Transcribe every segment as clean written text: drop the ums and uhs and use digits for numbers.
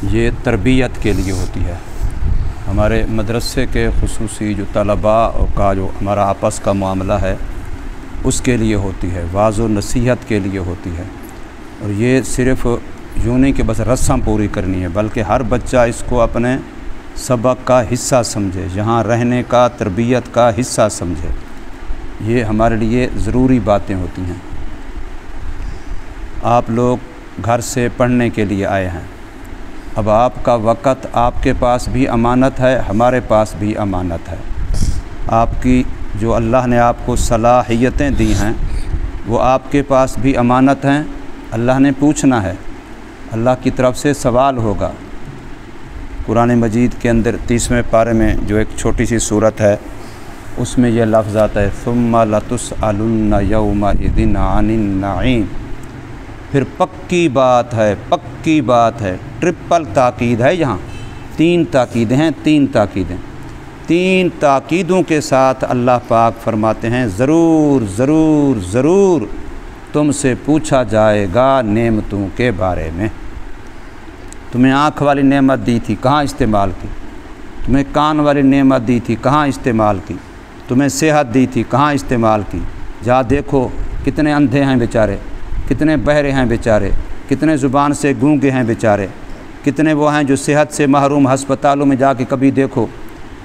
یہ تربیت کے لیے ہوتی ہے۔ ہمارے مدرسے کے خصوصی جو طلباء کا جو ہمارا آپس کا معاملہ ہے اس کے لیے ہوتی ہے، واعظ و نصیحت کے لیے ہوتی ہے۔ اور یہ صرف یوں نہیں کہ بس رسم پوری کرنی ہے، بلکہ ہر بچہ اس کو اپنے سبق کا حصہ سمجھے، یہاں رہنے کا، تربیت کا حصہ سمجھے۔ یہ ہمارے لیے ضروری باتیں ہوتی ہیں۔ آپ لوگ گھر سے پڑھنے کے لیے آئے ہیں، اب آپ کا وقت آپ کے پاس بھی امانت ہے، ہمارے پاس بھی امانت ہے۔ آپ کی جو اللہ نے آپ کو صلاحیتیں دی ہیں وہ آپ کے پاس بھی امانت ہیں، اللہ نے پوچھنا ہے، اللہ کی طرف سے سوال ہوگا۔ قرآن مجید کے اندر 30ویں پارے میں جو ایک چھوٹی سی صورت ہے اس میں یہ لفظ آتا ہے ثم لتسألن یومئذ عن النعیم۔ پھر پکی بات ہے، پکی بات ہے، ٹرپل تاکید ہے، یہاں 3 تاکیدیں ہیں، 3 تاکیدیں، 3 تاکیدوں کے ساتھ اللہ پاک فرماتے ہیں ضرور ضرور ضرور تم سے پوچھا جائے گا نعمتوں کے بارے میں۔ تمہیں آنکھ والی نعمت دی تھی، کہاں استعمال کی؟ تمہیں کان والی نعمت دی تھی، کہاں استعمال کی؟ تمہیں صحت دی تھی، کہاں استعمال کی؟ جہاں دیکھو کتنے اندھے ہیں بیچارے، کتنے بہرے ہیں بیچارے، کتنے زبان سے گونگے ہیں بیچارے، کتنے وہ ہیں جو صحت سے محروم، ہسپتالوں میں جا کے کبھی دیکھو،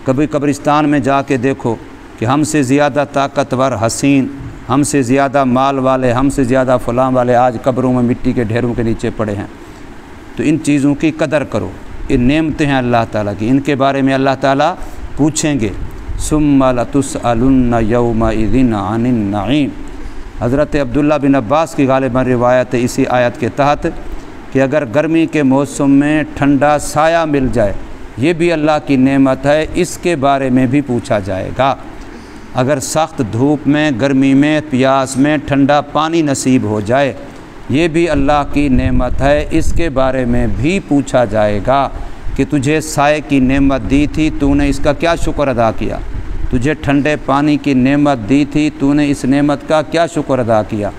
کبھی قبرستان میں جا کے دیکھو کہ ہم سے زیادہ طاقتور، حسین، ہم سے زیادہ مال والے، ہم سے زیادہ فلاں والے آج قبروں میں مٹی کے ڈھیروں کے نیچے پڑے ہیں۔ تو ان چیزوں کی قدر کرو، یہ نعمتیں ہیں اللہ تعالیٰ کی، ان کے بارے میں اللہ تعالیٰ پوچھیں گے۔ ثم لتسألن یومئذ عن النعیم۔ حضرت عبداللہ بن عباس کی غالباً روایت ہے اسی آیت کے تحت کہ اگر گرمی کے موسم میں ٹھنڈا سایہ مل جائے یہ بھی اللہ کی نعمت ہے، اس کے بارے میں بھی پوچھا جائے گا۔ اگر سخت دھوپ میں، گرمی میں، پیاس میں ٹھنڈا پانی نصیب ہو جائے یہ بھی اللہ کی نعمت ہے، اس کے بارے میں بھی پوچھا جائے گا کہ تجھے سائے کی نعمت دی تھی، تو نے اس کا کیا شکر ادا کیا؟ تجھے ٹھنڈے پانی کی نعمت دی تھی، تو نے اس نعمت کا کیا شکر ادا کیا؟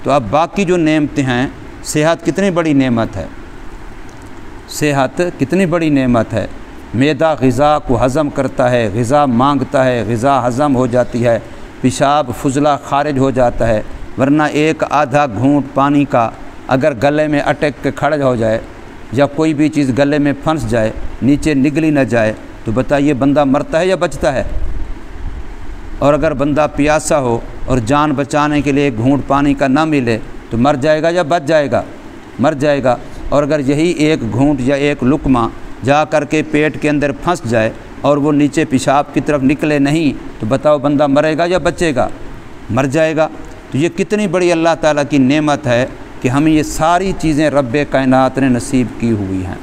تو اب باقی جو نعمتیں ہیں، صحت کتنی بڑی نعمت ہے، صحت کتنی بڑی نعمت ہے۔ معدہ غذا کو ہضم کرتا ہے، غذا مانگتا ہے، غذا ہضم ہو جاتی ہے، پیشاب فضلہ خارج ہو جاتا ہے، ورنہ ایک آدھا گھونٹ پانی کا اگر گلے میں اٹک کے کھڑا ہو جائے یا کوئی بھی چیز گلے میں پھنس جائے، نیچے نگلی نہ جائے تو بتائیے بندہ مرتا ہے یا بچتا ہے؟ اور اگر بندہ پیاسا ہو اور جان بچانے کے لیے ایک گھونٹ پانی کا نہ ملے تو مر جائے گا یا بچ جائے گا؟ مر جائے گا۔ اور اگر یہی ایک گھونٹ یا ایک لقمہ جا کر کے پیٹ کے اندر پھنس جائے اور وہ نیچے پیشاب کی طرف نکلے نہیں تو بتاؤ بندہ مرے گا یا بچے گا؟ مر جائے گا۔ تو یہ کتنی بڑی اللہ تعالیٰ کی نعمت ہے کہ ہمیں یہ ساری چیزیں رب کائنات نے نصیب کی ہوئی ہیں۔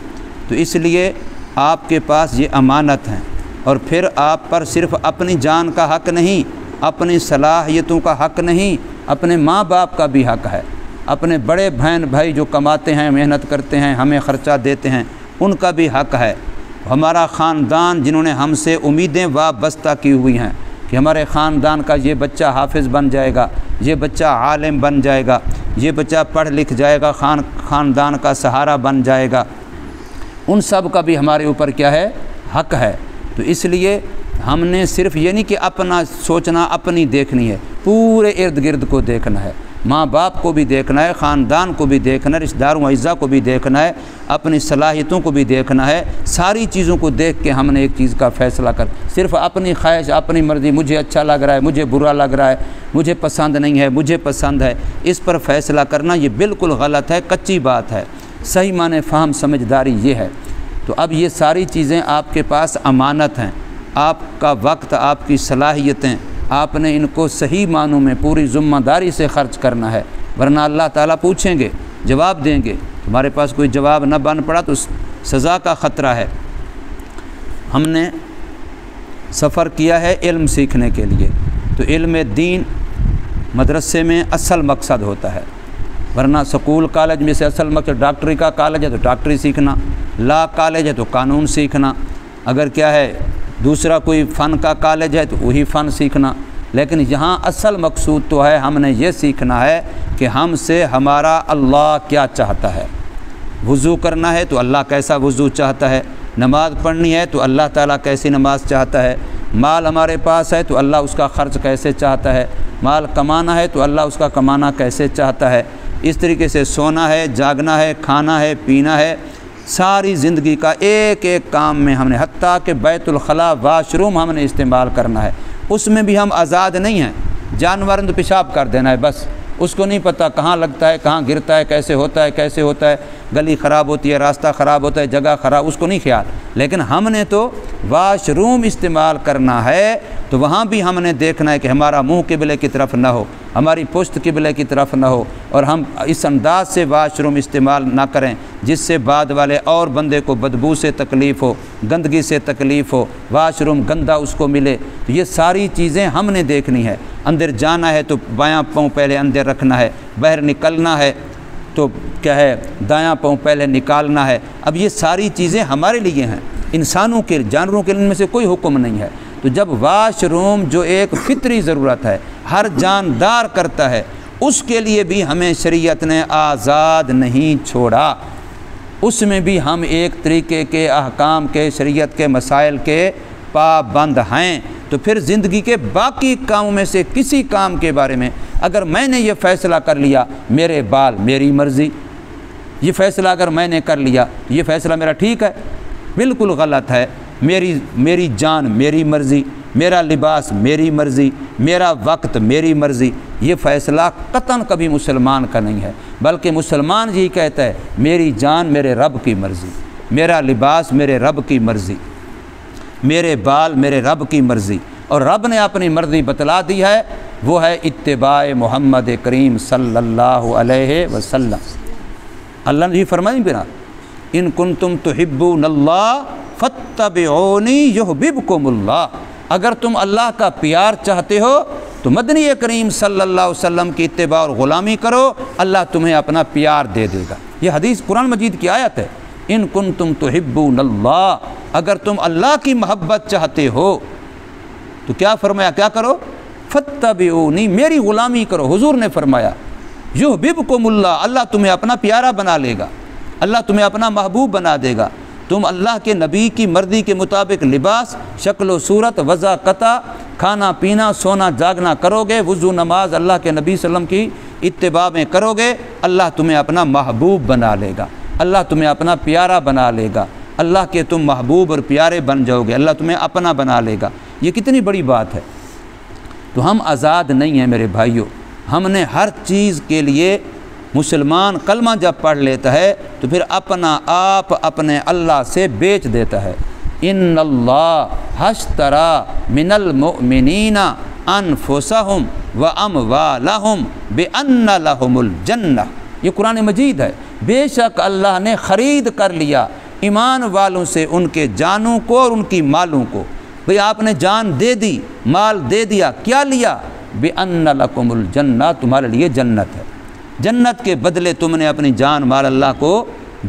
تو اس لیے آپ کے پاس یہ امانت ہیں، اور پھر آپ پر صرف اپنی جان کا حق نہیں، اپنی صلاحیتوں کا حق نہیں، اپنے ماں باپ کا بھی حق ہے، اپنے بڑے بہن بھائی جو کماتے ہیں، محنت کرتے ہیں، ہمیں خرچہ دیتے ہیں، ان کا بھی حق ہے۔ ہمارا خاندان جنہوں نے ہم سے امیدیں وابستہ کی ہوئی ہیں کہ ہمارے خاندان کا یہ بچہ حافظ بن جائے گا، یہ بچہ عالم بن جائے گا، یہ بچہ پڑھ لکھ جائے گا، خاندان کا سہارا بن جائے گا، ان سب کا بھی ہمارے اوپر کیا ہے؟ حق ہے۔ تو اس لیے ہم نے صرف یہ نہیں کہ اپنا سوچنا، اپنی دیکھنی ہے، پورے ارد گرد کو دیکھنا ہے، ماں باپ کو بھی دیکھنا ہے، خاندان کو بھی دیکھنا ہے، رشتہ داروں اعزاء کو بھی دیکھنا ہے، اپنی صلاحیتوں کو بھی دیکھنا ہے۔ ساری چیزوں کو دیکھ کے ہم نے ایک چیز کا فیصلہ کر، صرف اپنی خواہش، اپنی مرضی، مجھے اچھا لگ رہا ہے، مجھے برا لگ رہا ہے، مجھے پسند نہیں ہے، مجھے پسند ہے، اس پر فیصلہ کرنا یہ بالکل غلط ہے، کچی بات ہے۔ صحیح معنی فہم سمجھداری یہ ہے۔ تو اب یہ ساری چیزیں آپ کے پاس امانت ہیں، آپ کا وقت، آپ کی صلاحیتیں، آپ نے ان کو صحیح معنوں میں پوری ذمہ داری سے خرچ کرنا ہے، ورنہ اللہ تعالیٰ پوچھیں گے، جواب دیں گے۔ ہمارے پاس کوئی جواب نہ بن پڑا تو سزا کا خطرہ ہے۔ ہم نے سفر کیا ہے علم سیکھنے کے لیے، تو علم دین مدرسے میں اصل مقصد ہوتا ہے، ورنہ سکول کالج میں سے اصل مقصد ڈاکٹری کا کالج ہے تو ڈاکٹری سیکھنا، لا کالج ہے تو قانون سیکھنا، اگر کیا ہے دوسرا کوئی فن کا کالج ہے تو وہی فن سیکھنا۔ لیکن یہاں اصل مقصود تو ہے، ہم نے یہ سیکھنا ہے کہ ہم سے ہمارا اللہ کیا چاہتا ہے، وضو کرنا ہے تو اللہ کیسا وضو چاہتا ہے، نماز پڑھنی ہے تو اللہ تعالیٰ کیسی نماز چاہتا ہے، مال ہمارے پاس ہے تو اللہ اس کا خرچ کیسے چاہتا ہے، مال کمانا ہے تو اللہ اس کا کمانا کیسے چاہتا ہے، اس طریقے سے سونا ہے، جاگنا ہے، کھانا ہے، پینا ہے، ساری زندگی کا ایک ایک کام میں ہم نے، حتیٰ کہ بیت الخلاء واش روم ہم نے استعمال کرنا ہے، اس میں بھی ہم آزاد نہیں ہیں۔ جانور تو پیشاب کر دینا ہے بس، اس کو نہیں پتہ کہاں لگتا ہے، کہاں گرتا ہے، کیسے ہوتا ہے، گلی خراب ہوتی ہے، راستہ خراب ہوتا ہے، جگہ خراب، اس کو نہیں خیال۔ لیکن ہم نے تو واش روم استعمال کرنا ہے تو وہاں بھی ہم نے دیکھنا ہے کہ ہمارا منہ قبلے کی طرف نہ ہو، ہماری پشت قبلے کی طرف نہ ہو، اور ہم اس انداز سے واش روم استعمال نہ کریں جس سے بعد والے اور بندے کو بدبو سے تکلیف ہو، گندگی سے تکلیف ہو، واش روم گندا اس کو ملے۔ تو یہ ساری چیزیں ہم نے دیکھنی ہے۔ اندر جانا ہے تو بایاں پاؤں پہلے اندر رکھنا ہے، باہر نکلنا ہے تو کیا ہے، دایاں پاؤں پہلے نکالنا ہے۔ اب یہ ساری چیزیں ہمارے لیے ہیں، انسانوں کے، جانوروں کے ان میں سے کوئی حکم نہیں ہے۔ تو جب واش روم جو ایک فطری ضرورت ہے، ہر جاندار کرتا ہے، اس کے لیے بھی ہمیں شریعت نے آزاد نہیں چھوڑا، اس میں بھی ہم ایک طریقے کے احکام کے، شریعت کے مسائل کے پابند ہیں۔ تو پھر زندگی کے باقی کاموں میں سے کسی کام کے بارے میں اگر میں نے یہ فیصلہ کر لیا، میرے بال میری مرضی، یہ فیصلہ اگر میں نے کر لیا، یہ فیصلہ میرا ٹھیک ہے؟ بالکل غلط ہے۔ میری جان میری مرضی، میرا لباس میری مرضی، میرا وقت میری مرضی، یہ فیصلہ قطعاً کبھی مسلمان کا نہیں ہے، بلکہ مسلمان یہی کہتا ہے میری جان میرے رب کی مرضی، میرا لباس میرے رب کی مرضی، میرے بال میرے رب کی مرضی۔ اور رب نے اپنی مرضی بتلا دی ہے، وہ ہے اتباع محمد کریم صلی اللہ علیہ وسلم۔ اللہ نے فرمائی بنا ان کنتم تحبون اللہ فاتبعونی یحببکم اللہ، اگر تم اللہ کا پیار چاہتے ہو تو مدنی کریم صلی اللہ علیہ وسلم کی اتباع اور غلامی کرو، اللہ تمہیں اپنا پیار دے دے گا۔ یہ حدیث قرآن مجید کی آیت ہے، ان کنتم تحبون اللہ، اگر تم اللہ کی محبت چاہتے ہو تو کیا فرمایا، کیا کرو؟ فاتبعونی، میری غلامی کرو۔ حضور نے فرمایا یحببکم اللہ، اللہ تمہیں اپنا پیارا بنا لے گا، اللہ تمہیں اپنا محبوب بنا دے گا۔ تم اللہ کے نبی کی مرضی کے مطابق لباس، شکل و صورت، وضع قطع، کھانا پینا، سونا جاگنا کرو گے، وضو نماز اللہ کے نبی صلی اللہ علیہ وسلم کی اتباع میں کرو گے، اللہ تمہیں اپنا محبوب بنا لے گا، اللہ تمہیں اپنا پیارا بنا لے گا، اللہ کے تم محبوب اور پیارے بن جاؤ گے، اللہ تمہیں اپنا بنا لے گا۔ یہ کتنی بڑی بات ہے۔ تو ہم آزاد نہیں ہیں میرے بھائیوں، ہم نے ہر چیز کے لیے، مسلمان کلمہ جب پڑھ لیتا ہے تو پھر اپنا آپ اپنے اللہ سے بیچ دیتا ہے۔ ان اللہ اشتری من المؤمنین انفسہم واموالہم بان لہم الجنہ، یہ قرآن مجید ہے۔ بے شک اللہ نے خرید کر لیا ایمان والوں سے ان کے جانوں کو اور ان کی مالوں کو۔ بھئی آپ نے جان دے دی، مال دے دیا، کیا لیا؟ بان لکم الجنہ، تمہارے لیے جنت ہے، جنت کے بدلے تم نے اپنی جان مال اللہ کو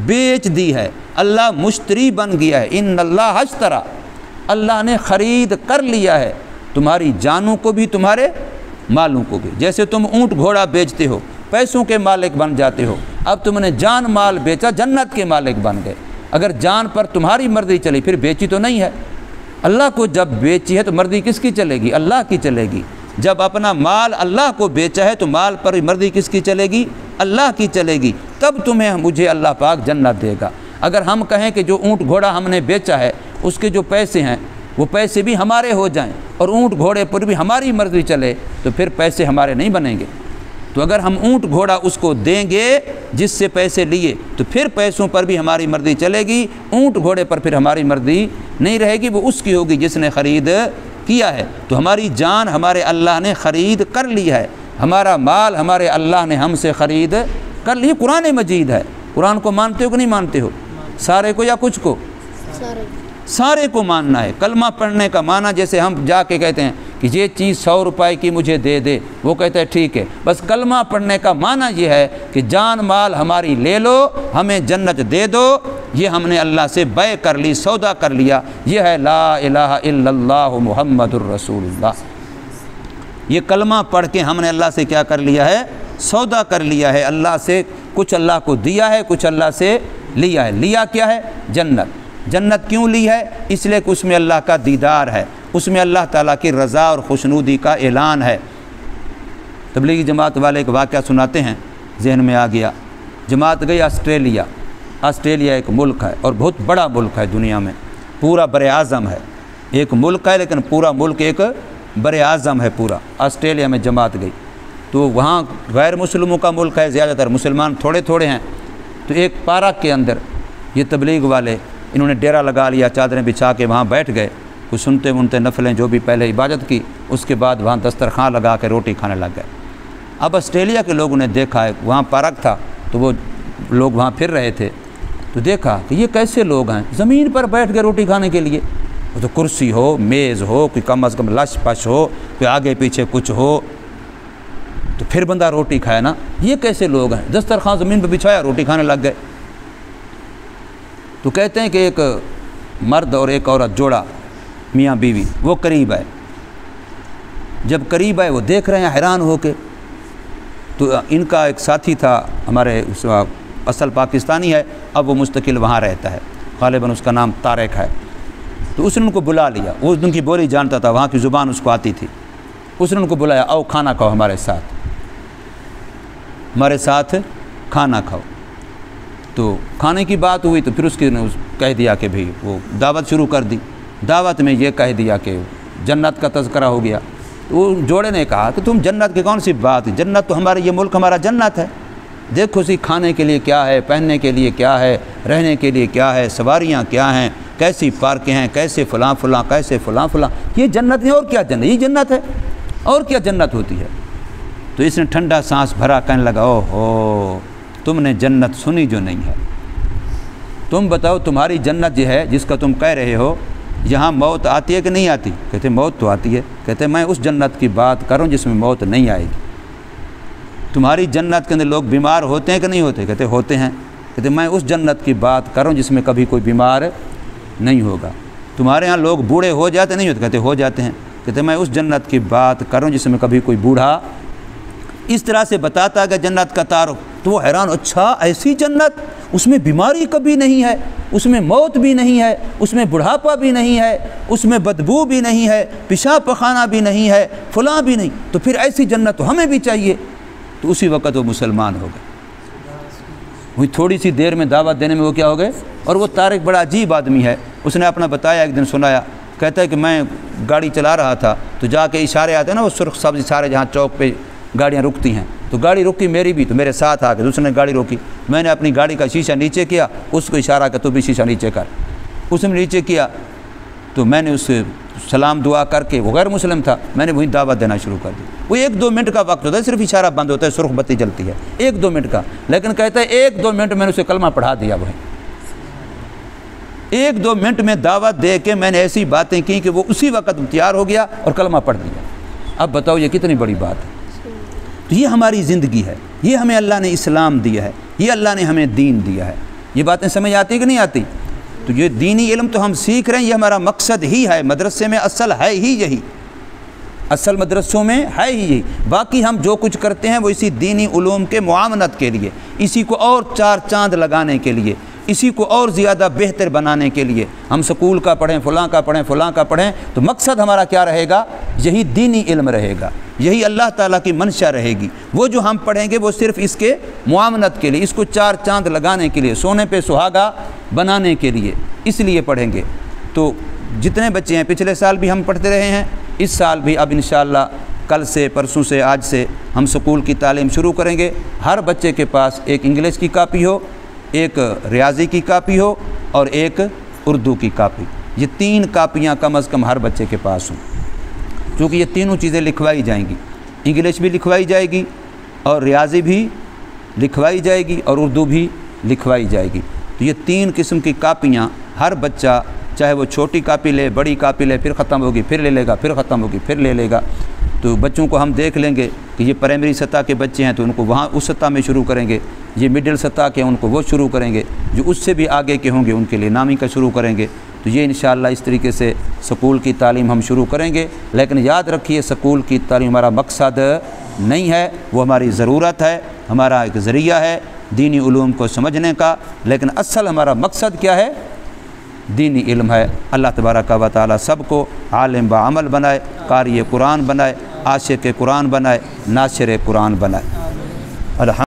بیچ دی ہے، اللہ مشتری بن گیا ہے۔ ان اللہ اشتری، اللہ نے خرید کر لیا ہے تمہاری جانوں کو بھی، تمہارے مالوں کو بھی۔ جیسے تم اونٹ گھوڑا بیچتے ہو، پیسوں کے مالک بن جاتے ہو، اب تم نے جان مال بیچا، جنت کے مالک بن گئے۔ اگر جان پر تمہاری مرضی چلی پھر بیچی تو نہیں ہے، اللہ کو جب بیچی ہے تو مرضی کس کی چلے گی؟ اللہ کی چلے گی۔ جب اپنا مال اللہ کو بیچا ہے تو مال پر مرضی کس کی چلے گی؟ اللہ کی چلے گی، تب تمہیں مجھے اللہ پاک جنت دے گا۔ اگر ہم کہیں کہ جو اونٹ گھوڑا ہم نے بیچا ہے اس کے جو پیسے ہیں وہ پیسے بھی ہمارے ہو جائیں اور اونٹ گھوڑے پر بھی ہماری مرضی چلے تو پھر پیسے ہمارے نہیں بنیں گے۔ تو اگر ہم اونٹ گھوڑا اس کو دیں گے جس سے پیسے لیے تو پھر پیسوں پر بھی ہماری مرضی چلے گی، اونٹ گھوڑے پر پھر ہماری مرضی نہیں رہے گی، وہ اس کی ہوگی جس نے خرید کیا ہے۔ تو ہماری جان ہمارے اللہ نے خرید کر لی ہے، ہمارا مال ہمارے اللہ نے ہم سے خرید کر لی۔ قرآن مجید ہے، قرآن کو مانتے ہو کہ نہیں مانتے ہو؟ سارے کو یا کچھ کو؟ سارے کو ماننا ہے۔ کلمہ پڑھنے کا معنی جیسے ہم جا کے کہتے ہیں کہ یہ چیز 100 روپے کی مجھے دے دے، وہ کہتا ہے ٹھیک ہے، بس کلمہ پڑھنے کا معنی یہ ہے کہ جان مال ہماری لے لو، ہمیں جنت دے دو، یہ ہم نے اللہ سے بیع کر لی، سودا کر لیا۔ یہ ہے لا الہ الا اللہ محمد الرسول اللہ۔ یہ کلمہ پڑھ کے ہم نے اللہ سے کیا کر لیا ہے؟ سودا کر لیا ہے، اللہ سے کچھ اللہ کو دیا ہے، کچھ اللہ سے لیا ہے۔ لیا کیا ہے؟ جنت۔ جنت کیوں لی ہے؟ اس لیے کہ اس میں اللہ کا دیدار ہے، اس میں اللہ تعالیٰ کی رضا اور خوشنودی کا اعلان ہے۔ تبلیغی جماعت والے ایک واقعہ سناتے ہیں، ذہن میں آ گیا۔ جماعت گئی آسٹریلیا۔ آسٹریلیا ایک ملک ہے اور بہت بڑا ملک ہے دنیا میں، پورا بر اعظم ہے۔ ایک ملک ہے لیکن پورا ملک ایک بر اعظم ہے پورا۔ آسٹریلیا میں جماعت گئی تو وہاں غیر مسلموں کا ملک ہے، زیادہ تر مسلمان تھوڑے تھوڑے ہیں۔ تو ایک پارک کے اندر یہ تبلیغ والے انہوں نے ڈیرا لگا لیا، چادریں بچھا کے وہاں بیٹھ گئے، کچھ سنتے منتے نفلیں جو بھی پہلے عبادت کی، اس کے بعد وہاں دسترخوان لگا کے روٹی کھانے لگ گئے۔ اب آسٹریلیا کے لوگوں نے دیکھا ہے، وہاں پارک تھا تو وہ لوگ وہاں پھر رہے تھے، تو دیکھا کہ یہ کیسے لوگ ہیں زمین پر بیٹھ کے روٹی کھانے کے لیے، تو کرسی ہو، میز ہو، کوئی کم از کم لش پش ہو، کوئی آگے پیچھے کچھ ہو تو پھر بندہ روٹی کھائے نا۔ یہ کیسے لوگ ہیں؟ دسترخوان زمین پہ بچھایا، روٹی کھانے لگ گئے۔ تو کہتے ہیں کہ ایک مرد اور ایک عورت جوڑا، میاں بیوی، وہ قریب ہے۔ جب قریب ہے وہ دیکھ رہے ہیں حیران ہو کے، تو ان کا ایک ساتھی تھا ہمارے، اصل پاکستانی ہے، اب وہ مستقل وہاں رہتا ہے، غالباً اس کا نام طارق ہے۔ تو اس نے ان کو بلا لیا، وہ اس دن کی بولی جانتا تھا، وہاں کی زبان اس کو آتی تھی۔ اس نے ان کو بلایا، آؤ کھانا کھاؤ ہمارے ساتھ، ہمارے ساتھ کھانا کھاؤ۔ تو کھانے کی بات ہوئی تو پھر اس کی کہہ دیا کہ بھئی وہ دعوت شروع کر دی۔ دعوت میں یہ کہہ دیا کہ جنت کا تذکرہ ہو گیا۔ تو وہ جوڑے نے کہا کہ تم جنت کی کون سی بات ہے؟ جنت تو ہمارے، یہ ملک ہمارا جنت ہے، دیکھو سی کھانے کے لیے کیا ہے، پہننے کے لیے کیا ہے، رہنے کے لیے کیا ہے، سواریاں کیا ہیں، کیسی پارکیں ہیں، کیسے فلاں فلاں، کیسے فلاں فلاں، یہ جنت نہیں اور کیا جنت، یہ جنت ہے اور کیا جنت ہوتی ہے۔ تو اس نے ٹھنڈا سانس بھرا، کہنے لگا او ہو، تم نے جنت سنی جو نہیں ہے۔ تم بتاؤ تمہاری جنت یہ ہے جس کا تم کہہ رہے ہو، یہاں موت آتی ہے کہ نہیں آتی؟ کہتے موت تو آتی ہے۔ کہتے میں اس جنت کی بات کروں جس میں موت نہیں آئے گی۔ تمہاری جنت کے اندر لوگ بیمار ہوتے ہیں کہ نہیں ہوتے؟ کہتے ہوتے ہیں۔ کہتے میں اس جنت کی بات کروں جس میں کبھی کوئی بیمار نہیں ہوگا۔ تمہارے ہاں لوگ بوڑھے ہو جاتے نہیں ہوتے؟ کہتے ہو جاتے ہیں۔ کہتے میں اس جنت کی بات کروں جس میں کبھی کوئی بوڑھا، اس طرح سے بتاتا کہ جنت کا تعارف۔ تو وہ حیران، اچھا ایسی جنت، اس میں بیماری کبھی نہیں ہے، اس میں موت بھی نہیں ہے، اس میں بڑھاپا بھی نہیں ہے، اس میں بدبو بھی نہیں ہے، پیشاب پخانہ بھی نہیں ہے، فلاں بھی نہیں، تو پھر ایسی جنت تو ہمیں بھی چاہیے۔ تو اسی وقت وہ مسلمان ہو گئے، وہی تھوڑی سی دیر میں دعوت دینے میں وہ کیا ہو گئے۔ اور وہ طارق بڑا عجیب آدمی ہے، اس نے اپنا بتایا، ایک دن سنایا، کہتا ہے کہ میں گاڑی چلا رہا تھا تو جا کے اشارے آتے ہیں نا، وہ سرخ سبز اشارے جہاں چوک پہ گاڑیاں رکتی ہیں، تو گاڑی رکی میری بھی، تو میرے ساتھ آ کے دوسرے نے گاڑی روکی، میں نے اپنی گاڑی کا شیشہ نیچے کیا، اس کو اشارہ کہ تو بھی شیشہ نیچے کر، اس نے نیچے کیا، تو میں نے اس سے سلام دعا کر کے، وہ غیر مسلم تھا، میں نے وہیں دعوت دینا شروع کر دی۔ وہ 1-2 منٹ کا وقت ہوتا ہے، صرف اشارہ بند ہوتا ہے، سرخ بتی جلتی ہے 1-2 منٹ کا، لیکن کہتا ہے 1-2 منٹ میں نے اسے کلمہ پڑھا دیا۔ وہیں 1-2 منٹ میں دعوت دے کے میں نے ایسی باتیں کی کہ وہ اسی وقت تیار ہو گیا اور کلمہ پڑھ دیا۔ اب بتاؤ یہ کتنی بڑی بات ہے۔ تو یہ ہماری زندگی ہے، یہ ہمیں اللہ نے اسلام دیا ہے، یہ اللہ نے ہمیں دین دیا ہے۔ یہ باتیں سمجھ آتی کہ نہیں آتی؟ تو یہ دینی علم تو ہم سیکھ رہے ہیں، یہ ہمارا مقصد ہی ہے، مدرسے میں اصل ہے ہی یہی، اصل مدرسوں میں ہے ہی یہی۔ باقی ہم جو کچھ کرتے ہیں وہ اسی دینی علوم کے معاونت کے لیے، اسی کو اور 4 چاند لگانے کے لیے، اسی کو اور زیادہ بہتر بنانے کے لیے ہم سکول کا پڑھیں، فلاں کا پڑھیں، فلاں کا پڑھیں، تو مقصد ہمارا کیا رہے گا؟ یہی دینی علم رہے گا، یہی اللہ تعالیٰ کی منشا رہے گی۔ وہ جو ہم پڑھیں گے وہ صرف اس کے معاونت کے لیے، اس کو 4 چاند لگانے کے لیے، سونے پہ سہاگا بنانے کے لیے، اس لیے پڑھیں گے۔ تو جتنے بچے ہیں، پچھلے سال بھی ہم پڑھتے رہے ہیں، اس سال بھی اب انشاءاللہ کل سے، پرسوں سے، آج سے ہم سکول کی تعلیم شروع کریں گے۔ ہر بچے کے پاس ایک انگلش کی کاپی ہو، ایک ریاضی کی کاپی ہو اور ایک اردو کی کاپی، یہ 3 کاپیاں کم از کم ہر بچے کے پاس ہوں، کیونکہ یہ تینوں چیزیں لکھوائی جائیں گی، انگلش بھی لکھوائی جائے گی اور ریاضی بھی لکھوائی جائے گی اور اردو بھی لکھوائی جائے گی۔ تو یہ 3 قسم کی کاپیاں ہر بچہ، چاہے وہ چھوٹی کاپی لے، بڑی کاپی لے، پھر ختم ہوگی، پھر لے لے گا، پھر ختم ہوگی، پھر لے لے گا۔ تو بچوں کو ہم دیکھ لیں گے کہ یہ پرائمری سطح کے بچے ہیں تو ان کو وہاں اس سطح میں شروع کریں گے، یہ مڈل سطح کے ہیں ان کو وہ شروع کریں گے، جو اس سے بھی آگے کے ہوں گے ان کے لیے نامی کا شروع کریں گے۔ تو یہ انشاءاللہ اس طریقے سے سکول کی تعلیم ہم شروع کریں گے۔ لیکن یاد رکھیے سکول کی تعلیم ہمارا مقصد نہیں ہے، وہ ہماری ضرورت ہے، ہمارا ایک ذریعہ ہے دینی علوم کو سمجھنے کا، لیکن اصل ہمارا مقصد کیا ہے؟ دینی علم ہے۔ اللہ تبارک و تعالی سب کو عالم بعمل بنائے، قاری قرآن بنائے، عاشق قرآن بنائے، ناشر قرآن بنائے۔